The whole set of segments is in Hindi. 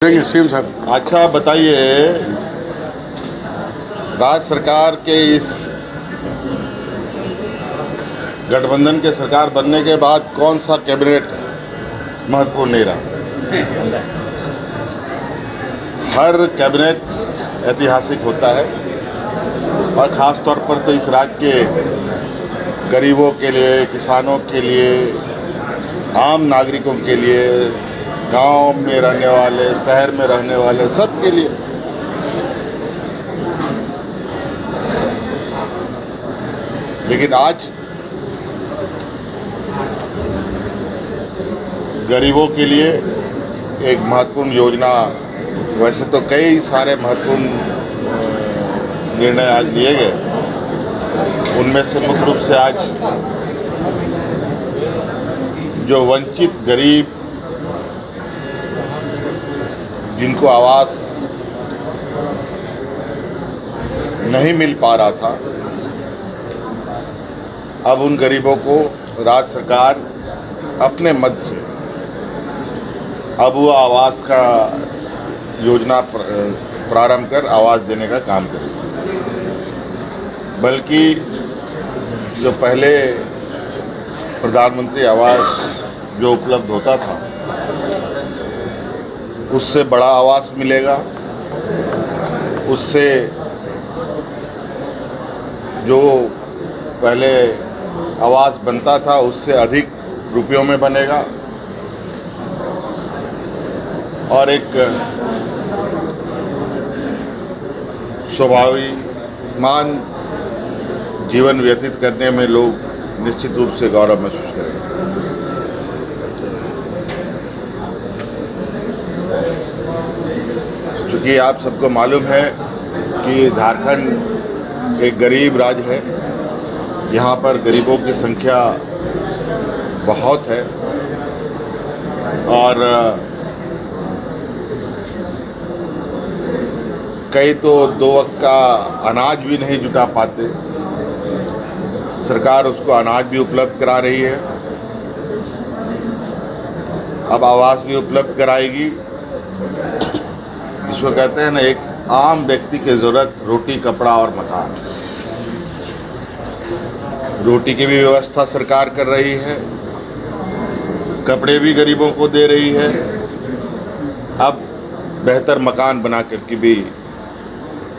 सीएम साहब। अच्छा बताइए, राज्य सरकार के इस गठबंधन के सरकार बनने के बाद कौन सा कैबिनेट महत्वपूर्ण नहीं रहा? हर कैबिनेट ऐतिहासिक होता है और ख़ास तौर पर तो इस राज्य के गरीबों के लिए, किसानों के लिए, आम नागरिकों के लिए, गांव में रहने वाले, शहर में रहने वाले सब के लिए। लेकिन आज गरीबों के लिए एक महत्वपूर्ण योजना, वैसे तो कई सारे महत्वपूर्ण निर्णय आज लिए गए, उनमें से मुख्य रूप से आज जो वंचित गरीब जिनको आवास नहीं मिल पा रहा था, अब उन गरीबों को राज्य सरकार अपने मद से अब वो आवास का योजना प्रारंभ कर आवास देने का काम करेगी। बल्कि जो पहले प्रधानमंत्री आवास जो उपलब्ध होता था, उससे बड़ा आवास मिलेगा, उससे जो पहले आवास बनता था उससे अधिक रुपयों में बनेगा और एक स्वाभिमान जीवन व्यतीत करने में लोग निश्चित रूप से गौरव महसूस करेंगे। क्योंकि आप सबको मालूम है कि झारखंड एक गरीब राज्य है, यहाँ पर गरीबों की संख्या बहुत है और कई तो 2 वक्त का अनाज भी नहीं जुटा पाते। सरकार उसको अनाज भी उपलब्ध करा रही है, अब आवास भी उपलब्ध कराएगी। जिसको कहते हैं ना, एक आम व्यक्ति की ज़रूरत रोटी, कपड़ा और मकान। रोटी की भी व्यवस्था सरकार कर रही है, कपड़े भी गरीबों को दे रही है, अब बेहतर मकान बना करके भी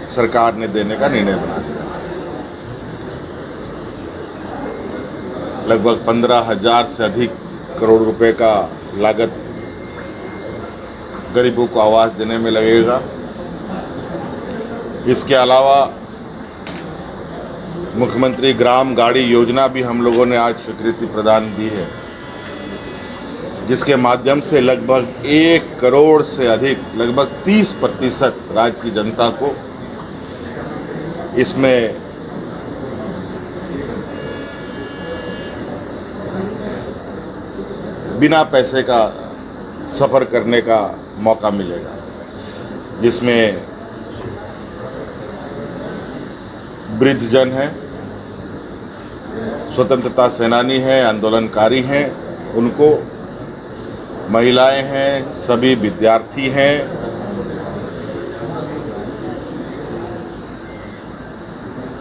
सरकार ने देने का निर्णय बना लिया। लगभग 15,000 से अधिक करोड़ रुपए का लागत गरीबों को आवास देने में लगेगा। इसके अलावा मुख्यमंत्री ग्राम गाड़ी योजना भी हम लोगों ने आज स्वीकृति प्रदान दी है, जिसके माध्यम से लगभग 1 करोड़ से अधिक, लगभग 30% राज्य की जनता को इसमें बिना पैसे का सफ़र करने का मौका मिलेगा, जिसमें वृद्धजन हैं, स्वतंत्रता सेनानी हैं, आंदोलनकारी हैं, उनको, महिलाएं हैं, सभी विद्यार्थी हैं।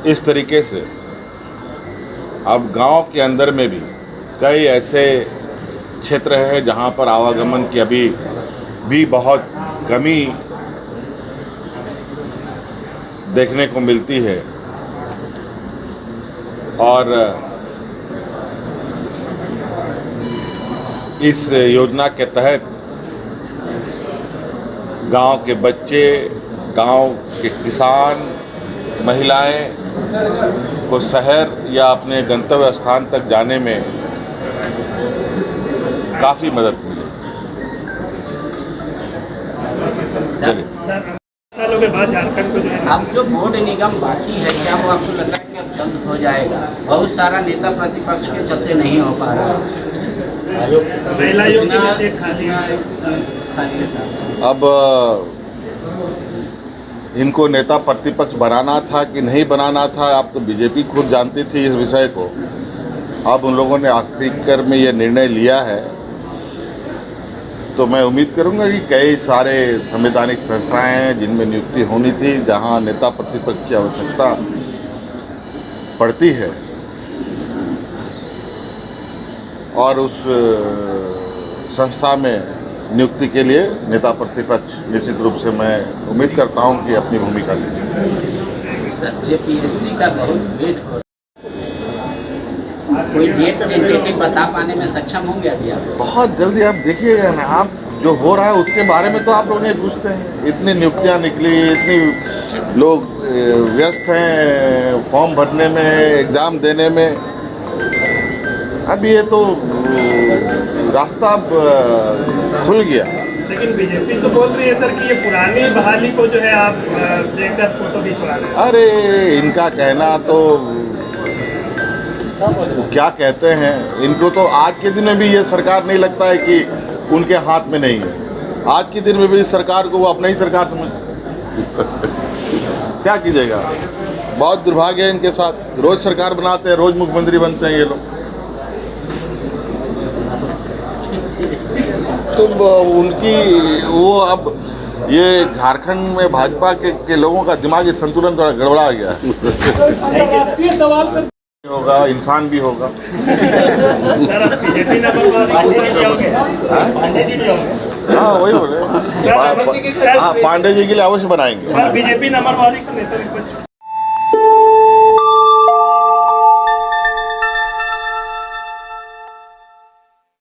इस तरीके से अब गांव के अंदर में भी कई ऐसे क्षेत्र हैं जहां पर आवागमन की अभी भी बहुत कमी देखने को मिलती है और इस योजना के तहत गांव के बच्चे, गांव के किसान, महिलाएं को शहर या अपने गंतव्य स्थान तक जाने में काफ़ी मदद मिली। चलिए, सालों के बाद झारखंड को जो है अब जो बोर्ड निगम बाकी है, क्या वो आपको लग रहा है कि अब जल्द हो जाएगा? बहुत सारा नेता प्रतिपक्ष के चलते नहीं हो पा रहा। महिला आयोग की सीट खाली है। अब इनको नेता प्रतिपक्ष बनाना था कि नहीं बनाना था, अब तो बीजेपी खुद जानती थी इस विषय को। अब उन लोगों ने आखिरी में ये निर्णय लिया है तो मैं उम्मीद करूंगा कि कई सारे संवैधानिक संस्थाएं हैं जिनमें नियुक्ति होनी थी, जहां नेता प्रतिपक्ष की आवश्यकता पड़ती है, और उस संस्था में नियुक्ति के लिए नेता प्रतिपक्ष निश्चित रूप से मैं उम्मीद करता हूं कि अपनी भूमिका लेंगे। सर जेपीएससी का बहुत वेट हो रहा है, कोई डेट टेंटेटिव बता पाने में सक्षम होंगे अभी आप? बहुत जल्दी आप देखिएगा ना, आप जो हो रहा है उसके बारे में तो आप लोग नहीं पूछते हैं। इतनी नियुक्तियां निकली, इतनी लोग व्यस्त हैं फॉर्म भरने में, एग्ज़ाम देने में। अब ये तो रास्ता अब खुल गया। लेकिन बीजेपी तो बोल रही है सर कि ये पुरानी बहाली को जो है आप देखकर फोटो खिंचवा रहे हैं। अरे इनका कहना तो क्या कहते हैं, इनको तो आज के दिन में भी ये सरकार नहीं लगता है कि उनके हाथ में नहीं है। आज के दिन में भी इस सरकार को वो अपना ही सरकार समझ क्या कीजिएगा, बहुत दुर्भाग्य है इनके साथ। रोज सरकार बनाते हैं, रोज मुख्यमंत्री बनते हैं ये लोग। तो उनकी वो अब ये झारखंड में भाजपा के लोगों का दिमागी संतुलन थोड़ा गड़बड़ा गया है। होगा, इंसान भी होगा। सर आप बीजेपी हाँ वही बोले, पांडे जी के लिए अवश्य बनाएंगे। सर बीजेपी नंबरवारी का नेता विपक्ष